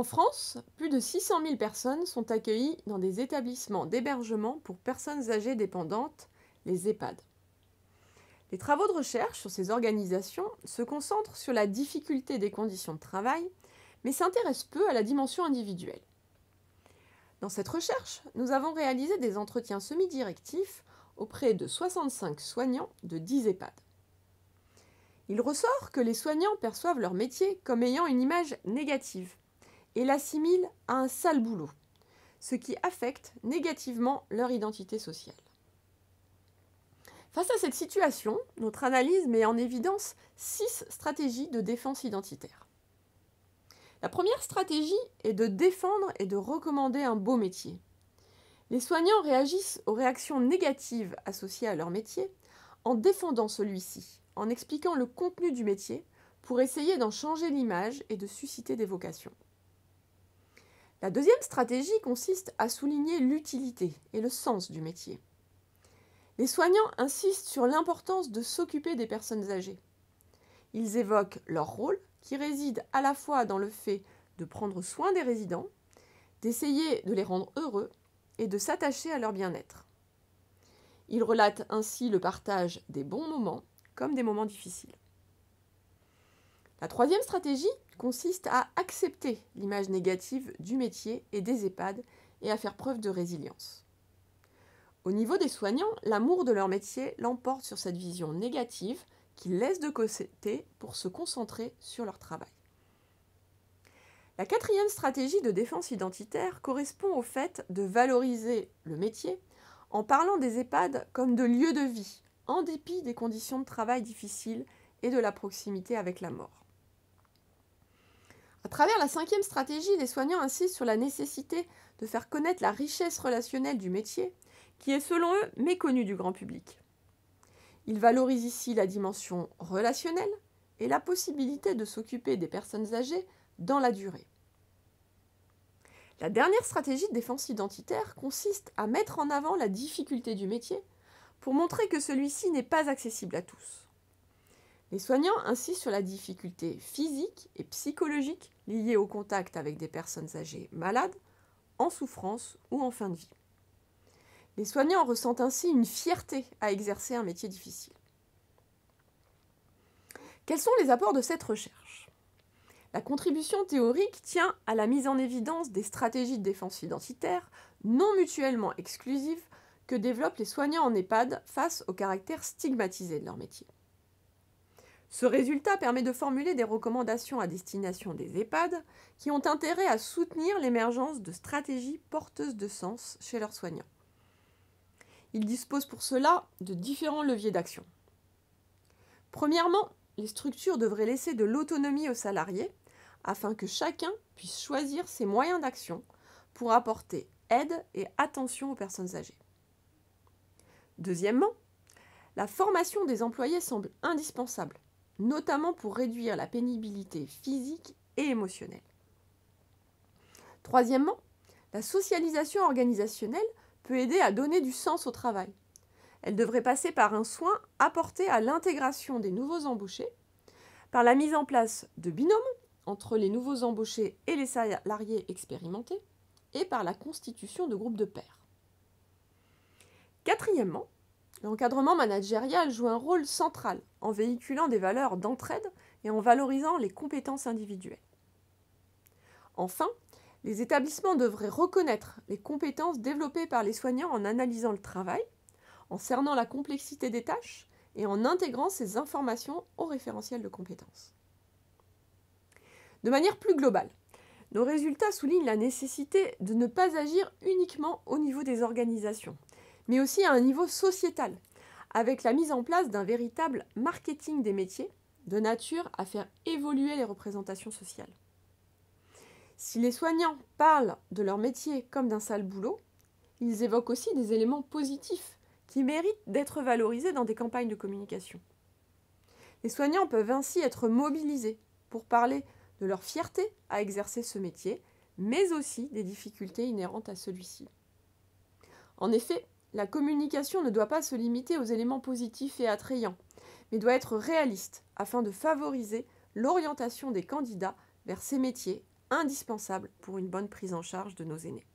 France, plus de 600 000 personnes sont accueillies dans des établissements d'hébergement pour personnes âgées dépendantes, les EHPAD. Les travaux de recherche sur ces organisations se concentrent sur la difficulté des conditions de travail, mais s'intéressent peu à la dimension individuelle. Dans cette recherche, nous avons réalisé des entretiens semi-directifs auprès de 65 soignants de 10 EHPAD. Il ressort que les soignants perçoivent leur métier comme ayant une image négative et l'assimilent à un sale boulot, ce qui affecte négativement leur identité sociale. Face à cette situation, notre analyse met en évidence 6 stratégies de défense identitaire. La première stratégie est de défendre et de recommander un beau métier. Les soignants réagissent aux réactions négatives associées à leur métier en défendant celui-ci, en expliquant le contenu du métier pour essayer d'en changer l'image et de susciter des vocations. La deuxième stratégie consiste à souligner l'utilité et le sens du métier. Les soignants insistent sur l'importance de s'occuper des personnes âgées. Ils évoquent leur rôle qui réside à la fois dans le fait de prendre soin des résidents, d'essayer de les rendre heureux et de s'attacher à leur bien-être. Ils relatent ainsi le partage des bons moments comme des moments difficiles. La troisième stratégie consiste à accepter l'image négative du métier et des EHPAD et à faire preuve de résilience. Au niveau des soignants, l'amour de leur métier l'emporte sur cette vision négative qu'ils laissent de côté pour se concentrer sur leur travail. La quatrième stratégie de défense identitaire correspond au fait de valoriser le métier en parlant des EHPAD comme de lieux de vie, en dépit des conditions de travail difficiles et de la proximité avec la mort. À travers la cinquième stratégie, les soignants insistent sur la nécessité de faire connaître la richesse relationnelle du métier, qui est selon eux méconnue du grand public. Ils valorisent ici la dimension relationnelle et la possibilité de s'occuper des personnes âgées dans la durée. La dernière stratégie de défense identitaire consiste à mettre en avant la difficulté du métier pour montrer que celui-ci n'est pas accessible à tous. Les soignants insistent sur la difficulté physique et psychologique liée au contact avec des personnes âgées malades, en souffrance ou en fin de vie. Les soignants ressentent ainsi une fierté à exercer un métier difficile. Quels sont les apports de cette recherche ? La contribution théorique tient à la mise en évidence des stratégies de défense identitaire non mutuellement exclusives que développent les soignants en EHPAD face au caractère stigmatisé de leur métier. Ce résultat permet de formuler des recommandations à destination des EHPAD qui ont intérêt à soutenir l'émergence de stratégies porteuses de sens chez leurs soignants. Ils disposent pour cela de différents leviers d'action. Premièrement, les structures devraient laisser de l'autonomie aux salariés afin que chacun puisse choisir ses moyens d'action pour apporter aide et attention aux personnes âgées. Deuxièmement, la formation des employés semble indispensable, notamment pour réduire la pénibilité physique et émotionnelle. Troisièmement, la socialisation organisationnelle peut aider à donner du sens au travail. Elle devrait passer par un soin apporté à l'intégration des nouveaux embauchés, par la mise en place de binômes entre les nouveaux embauchés et les salariés expérimentés, et par la constitution de groupes de pairs. Quatrièmement, l'encadrement managérial joue un rôle central en véhiculant des valeurs d'entraide et en valorisant les compétences individuelles. Enfin, les établissements devraient reconnaître les compétences développées par les soignants en analysant le travail, en cernant la complexité des tâches et en intégrant ces informations au référentiel de compétences. De manière plus globale, nos résultats soulignent la nécessité de ne pas agir uniquement au niveau des organisations, mais aussi à un niveau sociétal, avec la mise en place d'un véritable marketing des métiers, de nature à faire évoluer les représentations sociales. Si les soignants parlent de leur métier comme d'un sale boulot, ils évoquent aussi des éléments positifs qui méritent d'être valorisés dans des campagnes de communication. Les soignants peuvent ainsi être mobilisés pour parler de leur fierté à exercer ce métier, mais aussi des difficultés inhérentes à celui-ci. En effet, la communication ne doit pas se limiter aux éléments positifs et attrayants, mais doit être réaliste afin de favoriser l'orientation des candidats vers ces métiers indispensable pour une bonne prise en charge de nos aînés.